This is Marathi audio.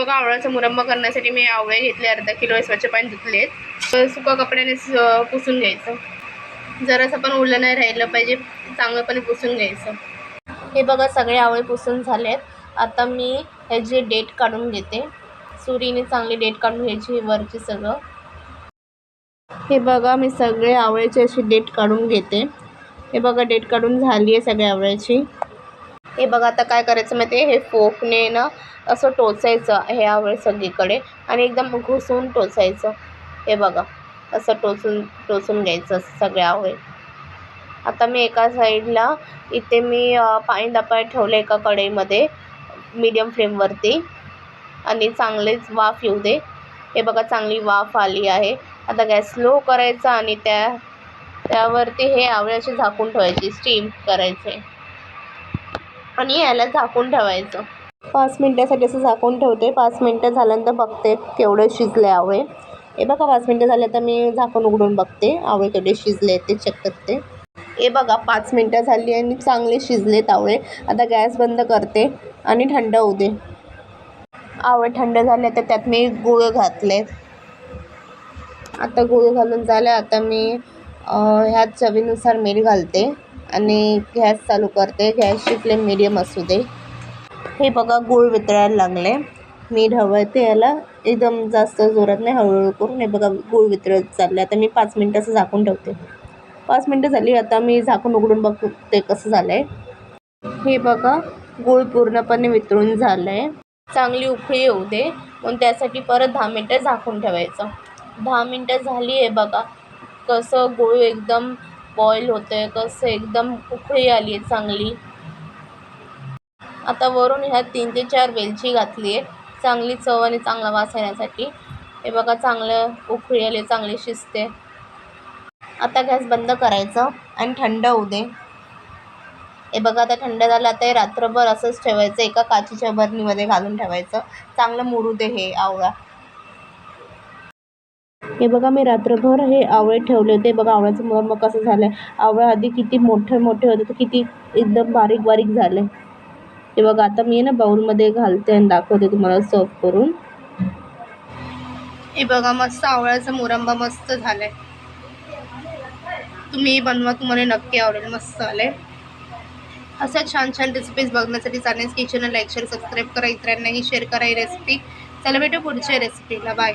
बघा आवळ्याचा मुरंबा करण्यासाठी मी आवळे घेतले, अर्धा किलो स्वच्छ पाणी धुतलेत. सुका कपड्याने पुसून घ्यायचं. जरासं पण ओलं नाही राहिलं पाहिजे, चांगलंपणे पुसून घ्यायचं. हे बघा सगळे आवळे पुसून झालेत. आता मी ह्याची डेट काढून घेते. सुरीने चांगली डेट काढून घ्यायची वरची सगळं. हे बघा मी सगळे आवळ्याची अशी डेट काढून घेते. हे बघा डेट काढून झाली आहे सगळ्या आवळ्याची. हे बघा आता काय करायचं माहिती आहे, हे फोकने ना असं टोचायचं हे आवळे सगळीकडे आणि एकदम घुसून टोचायचं. हे बघा असं टोचून घ्यायचं सगळे आवळे. आता मी एका साईडला इथे मी पाणी तापायला ठेवलं एका कढईमध्ये मीडियम फ्लेमवरती आणि चांगलेच वाफ येऊ दे. हे बघा चांगली वाफ आली आहे. आता गॅस स्लो करायचा आणि त्यावरती हे आवळ्याचे झाकून ठेवायची, स्टीम करायचे आणि याला झाकून ठेवायचं 5 मिनिटासाठी. असं झाकून ठेवते. 5 मिनिटं झाल्यानंतर बघते केवढे शिजले आवळे. हे बघा 5 मिनिटं झाले तर मी झाकून उघडून बघते आवळे केवढे शिजले ते चेक करते. हे बघा 5 मिनिटं झाली आणि चांगले शिजलेत आवळे. आता गॅस बंद करते आणि थंड होऊ दे. आवळे थंड झाले तर त्यात मी गूळ घातले. आता गूळ घालून झाले. आता मी ह्यात चवीनुसार मीठ घालते आणि गॅस चालू करते. गॅसची फ्लेम मीडियम असू दे. हे बघा गूळ वितळायला लागले. मीठ हवं ते याला एकदम जास्त जोरात नाही, हळूहळू करून. हे बघा गूळ वितळत चालले. आता मी 5 मिनिटं असं झाकून ठेवते. 5 मिनिटं झाली. आता मी झाकून उघडून बघते कसं झालं आहे. हे बघा गूळ पूर्णपणे वितळून झालं आहे. चांगली उकळी येऊ दे म्हणून त्यासाठी परत 10 मिनिटं झाकून ठेवायचं. 10 मिनिटं झाली. आहे बघा कसं गूळ एकदम बॉईल होतं आहे, कसं एकदम उकळी आली आहे चांगली. आता वरून ह्यात 3 ते 4 वेलची घातली आहे चांगली चव आणि चांगला वास येण्यासाठी. हे बघा चांगलं उकळी आली, चांगली शिजते. आता गॅस बंद करायचं आणि थंड होऊ दे. हे बघा आता थंड झालं. आता हे रात्रभर असंच ठेवायचं, एका काचेच्या बरणीमध्ये घालून ठेवायचं. चांगलं मुरू दे हे आवळा. हे बघा मी रात्रभर हे आवळे ठेवले होते. बघा आवळ्याचं मुरंबा कसं झालं आहे. आवळे आधी किती मोठे मोठे होते तर किती एकदम बारीक बारीक झाले. हे बघा आता मी ना बाउलमध्ये घालते आणि दाखवते तुम्हाला सर्व करून. हे बघा मस्त आवळ्याचा मुरंबा मस्त झालाय. तुम्ही बनवा, तुम्हाला नक्की आवडेल. मस्त आलंय. असं छान छान रेसिपीज बघण्यासाठी चायनीज किचनला लाईक शेअर सबस्क्राईब करा. इतरांनाही शेअर करा ही रेसिपी. चला भेटू पुढच्या रेसिपीला. बाय.